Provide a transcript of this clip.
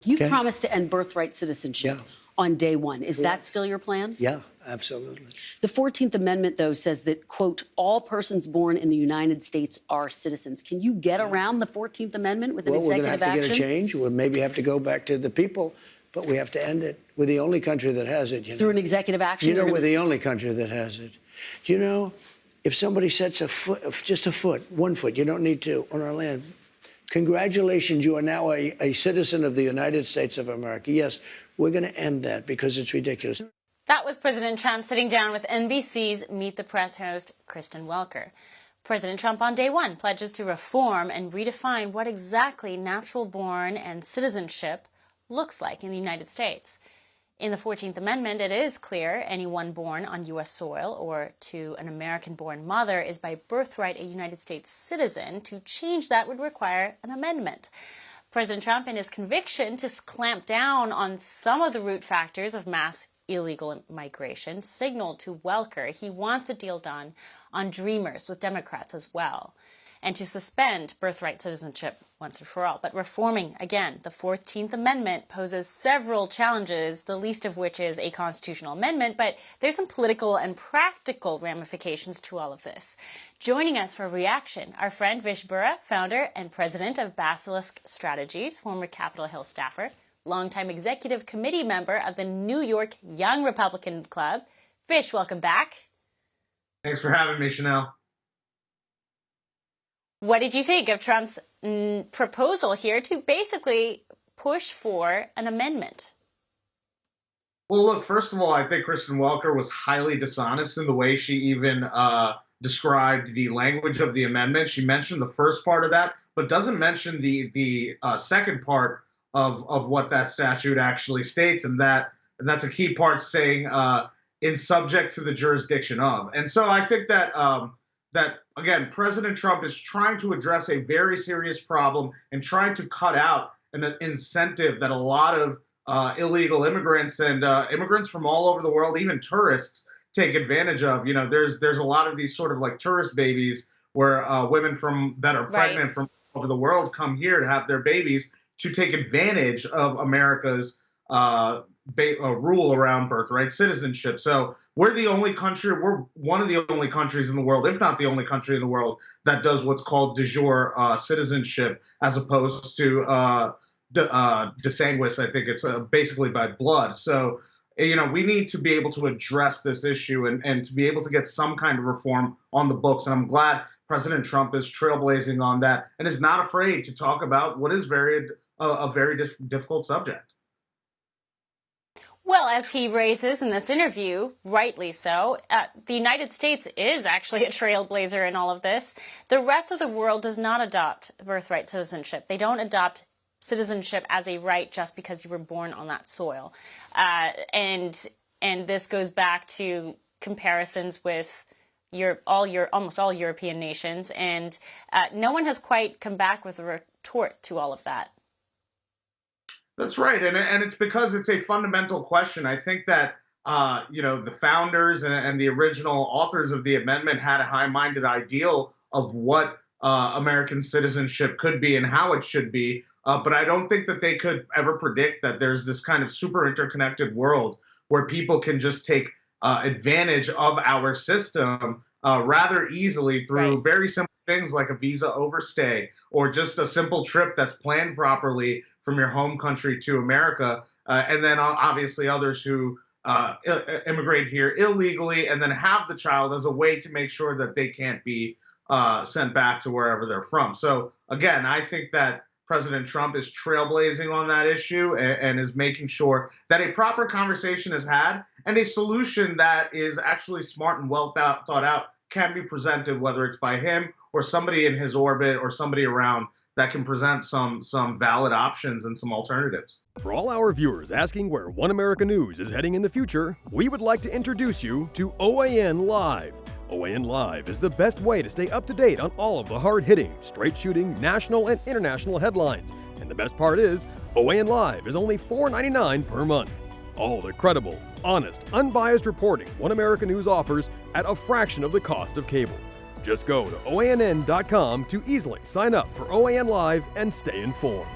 You've promised to end birthright citizenship on day one. Is that still your plan? Yeah, absolutely. The 14th Amendment, though, says that, quote, all persons born in the United States are citizens. Can you get around the 14th Amendment with an executive action? We're going to have to get a change. We'll maybe have to go back to the people, but we have to end it. We're the only country that has it. Through an executive action? You know, we're the only country that has it. Do you know, if somebody sets a foot, just a foot, 1 foot, you don't need two, on our land, congratulations, you are now a citizen of the United States of America. Yes, we're going to end that because it's ridiculous. That was President Trump sitting down with NBC's Meet the Press host, Kristen Welker. President Trump on day one pledges to reform and redefine what exactly natural-born and citizenship looks like in the United States. In the 14th Amendment, it is clear anyone born on U.S. soil or to an American-born mother is by birthright a United States citizen. To change that would require an amendment. President Trump, in his conviction to clamp down on some of the root factors of mass illegal migration, signaled to Welker he wants a deal done on Dreamers with Democrats as well, and to suspend birthright citizenship once and for all. But reforming, again, the 14th Amendment poses several challenges, the least of which is a constitutional amendment, but there's some political and practical ramifications to all of this. Joining us for a reaction, our friend Vish Burra, founder and president of Basilisk Strategies, former Capitol Hill staffer, longtime executive committee member of the New York Young Republican Club. Vish, welcome back. Thanks for having me, Chanel. What did you think of Trump's proposal here to basically push for an amendment? Well, look, first of all, I think Kristen Welker was highly dishonest in the way she even described the language of the amendment. She mentioned the first part of that, but doesn't mention the second part of what that statute actually states, and that's a key part, saying in subject to the jurisdiction of. And so I think that again, President Trump is trying to address a very serious problem and trying to cut out an incentive that a lot of illegal immigrants and immigrants from all over the world, even tourists, take advantage of. You know, there's a lot of these sort of like tourist babies where women that are pregnant from all over the world come here to have their babies to take advantage of America's rule around birthright citizenship. So we're one of the only countries in the world, if not the only country in the world, that does what's called de jure citizenship, as opposed to de sanguis. I think it's basically by blood. So, you know, we need to be able to address this issue and to be able to get some kind of reform on the books. And I'm glad President Trump is trailblazing on that and is not afraid to talk about what is a very difficult subject. Well, as he raises in this interview, rightly so, the United States is actually a trailblazer in all of this. The rest of the world does not adopt birthright citizenship. They don't adopt citizenship as a right just because you were born on that soil. And this goes back to comparisons with almost all European nations, and no one has quite come back with a retort to all of that. That's right, and it's because it's a fundamental question. I think that you know, the founders and the original authors of the amendment had a high-minded ideal of what American citizenship could be and how it should be, but I don't think that they could ever predict that there's this kind of super interconnected world where people can just take advantage of our system rather easily through very simple things like a visa overstay or just a simple trip that's planned properly from your home country to America. And then obviously others who immigrate here illegally and then have the child as a way to make sure that they can't be sent back to wherever they're from. So again, I think that President Trump is trailblazing on that issue and is making sure that a proper conversation is had and a solution that is actually smart and well thought out can be presented, whether it's by him or somebody in his orbit or somebody around that can present some valid options and some alternatives. For all our viewers asking where One America News is heading in the future, we would like to introduce you to OAN Live. OAN Live is the best way to stay up to date on all of the hard-hitting, straight-shooting, national and international headlines. And the best part is, OAN Live is only $4.99 per month. All the credible, honest, unbiased reporting One America News offers at a fraction of the cost of cable. Just go to OANN.com to easily sign up for OAN Live and stay informed.